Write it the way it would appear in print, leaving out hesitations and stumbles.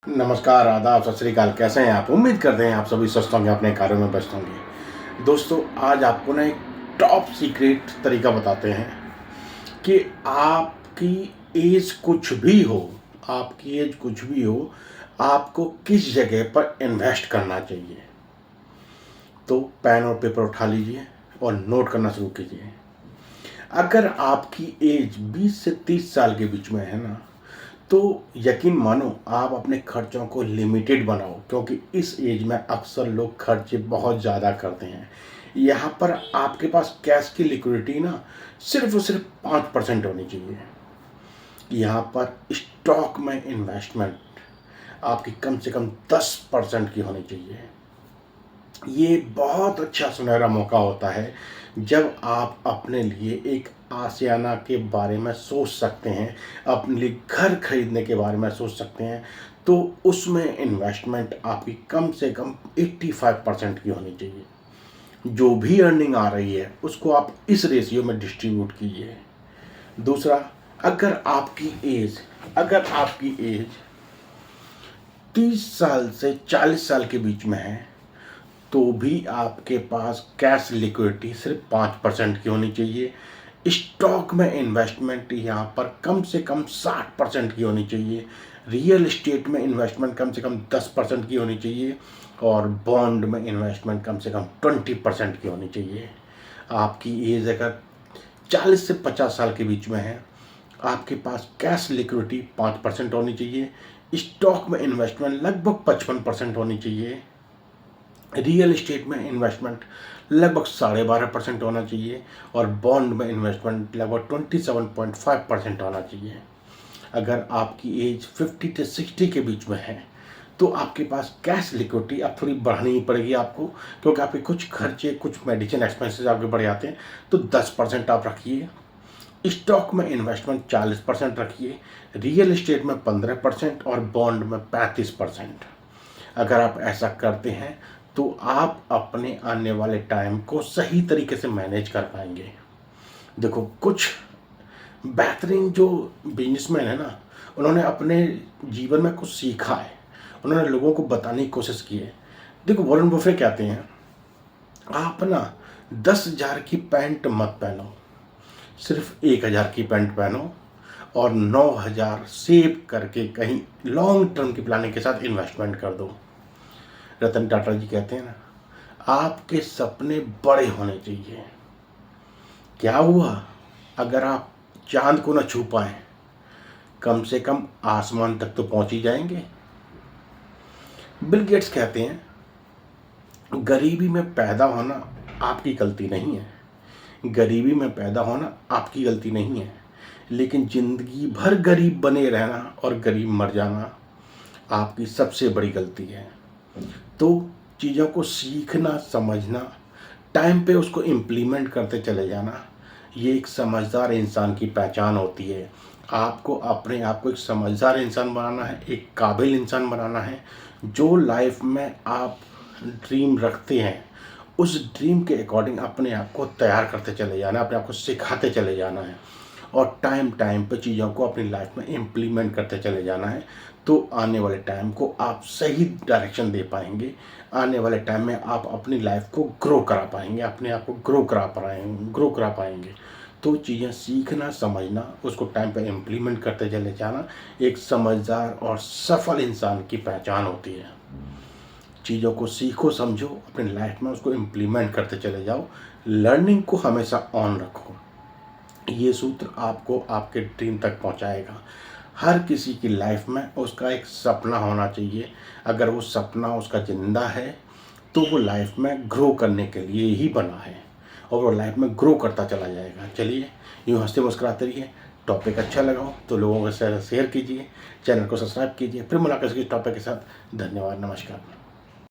नमस्कार, आदाब, सत श्री अकाल। कैसे हैं आप? उम्मीद करते हैं आप सभी स्वस्थ होंगे, अपने कार्यों में व्यस्त होंगे। दोस्तों, आज आपको ना एक टॉप सीक्रेट तरीका बताते हैं कि आपकी एज कुछ भी हो, आपको किस जगह पर इन्वेस्ट करना चाहिए। तो पेन और पेपर उठा लीजिए और नोट करना शुरू कीजिए। अगर आपकी एज 20 से 30 साल के बीच में है ना, तो यकीन मानो आप अपने खर्चों को लिमिटेड बनाओ, क्योंकि इस एज में अक्सर लोग खर्चे बहुत ज़्यादा करते हैं। यहाँ पर आपके पास कैश की लिक्विडिटी ना सिर्फ और सिर्फ 5% होनी चाहिए। यहाँ पर स्टॉक में इन्वेस्टमेंट आपकी कम से कम 10% की होनी चाहिए। ये बहुत अच्छा सुनहरा मौका होता है जब आप अपने लिए एक आशियाना के बारे में सोच सकते हैं, अपने लिए घर खरीदने के बारे में सोच सकते हैं। तो उसमें इन्वेस्टमेंट आपकी कम से कम 85% की होनी चाहिए। जो भी अर्निंग आ रही है उसको आप इस रेशियो में डिस्ट्रीब्यूट कीजिए। दूसरा, अगर आपकी एज 30 साल से 40 साल के बीच में है, तो भी आपके पास कैश लिक्विडिटी सिर्फ 5% की होनी चाहिए। स्टॉक में इन्वेस्टमेंट यहाँ पर कम से कम 60% की होनी चाहिए। रियल एस्टेट में इन्वेस्टमेंट कम से कम 10% की होनी चाहिए। और बॉन्ड में इन्वेस्टमेंट कम से कम 20% की होनी चाहिए। आपकी एज अगर 40 से 50 साल के बीच में है, आपके पास कैश लिक्विडिटी 5% होनी चाहिए। स्टॉक में इन्वेस्टमेंट लगभग 55% होनी चाहिए। रियल एस्टेट में इन्वेस्टमेंट लगभग 12.5% होना चाहिए। और बॉन्ड में इन्वेस्टमेंट लगभग 27.5% होना चाहिए। अगर आपकी एज 50 से 60 के बीच में है, तो आपके पास कैश लिक्विडिटी अब थोड़ी बढ़ानी ही पड़ेगी आपको, क्योंकि आपके कुछ खर्चे, कुछ मेडिसिन एक्सपेंसेस आपके बढ़ जाते हैं। तो 10% आप रखिए। स्टॉक में इन्वेस्टमेंट 40% रखिए। रियल एस्टेट में 15% और बॉन्ड में 35%। अगर आप ऐसा करते हैं तो आप अपने आने वाले टाइम को सही तरीके से मैनेज कर पाएंगे। देखो, कुछ बेहतरीन जो बिजनेसमैन है ना, उन्होंने अपने जीवन में कुछ सीखा है, उन्होंने लोगों को बताने की कोशिश की है। देखो, वॉरेन बफेट कहते हैं, आप ना 10,000 की पैंट मत पहनो, सिर्फ 1,000 की पैंट पहनो और 9,000 सेव करके कहीं लॉन्ग टर्म की प्लानिंग के साथ इन्वेस्टमेंट कर दो। रतन टाटा जी कहते हैं ना, आपके सपने बड़े होने चाहिए। क्या हुआ अगर आप चांद को न छू पाए, कम से कम आसमान तक तो पहुंच ही जाएंगे। बिल गेट्स कहते हैं, गरीबी में पैदा होना आपकी गलती नहीं है, गरीबी में पैदा होना आपकी गलती नहीं है, लेकिन जिंदगी भर गरीब बने रहना और गरीब मर जाना आपकी सबसे बड़ी गलती है। तो चीज़ों को सीखना, समझना, टाइम पे उसको इम्प्लीमेंट करते चले जाना, ये एक समझदार इंसान की पहचान होती है। आपको अपने आप को एक समझदार इंसान बनाना है, एक काबिल इंसान बनाना है। जो लाइफ में आप ड्रीम रखते हैं, उस ड्रीम के अकॉर्डिंग अपने आप को तैयार करते चले जाना, अपने आप को सिखाते चले जाना है और टाइम टाइम पे चीज़ों को अपनी लाइफ में इम्प्लीमेंट करते चले जाना है। तो आने वाले टाइम को आप सही डायरेक्शन दे पाएंगे। आने वाले टाइम में आप अपनी लाइफ को ग्रो करा पाएंगे, अपने आप को ग्रो करा पाएंगे। तो चीज़ें सीखना, समझना, उसको टाइम पे इम्प्लीमेंट करते चले जाना एक समझदार और सफल इंसान की पहचान होती है। चीज़ों को सीखो, समझो, अपनी लाइफ में उसको इम्प्लीमेंट करते चले जाओ। लर्निंग को हमेशा ऑन रखो। ये सूत्र आपको आपके ड्रीम तक पहुंचाएगा। हर किसी की लाइफ में उसका एक सपना होना चाहिए। अगर वो सपना उसका जिंदा है, तो वो लाइफ में ग्रो करने के लिए ही बना है और वो लाइफ में ग्रो करता चला जाएगा। चलिए, यूँ हंसते मुस्कुराते रहिए। टॉपिक अच्छा लगा हो तो लोगों के साथ शेयर कीजिए, चैनल को सब्सक्राइब कीजिए। फिर मुलाकात इस टॉपिक के साथ। धन्यवाद, नमस्कार।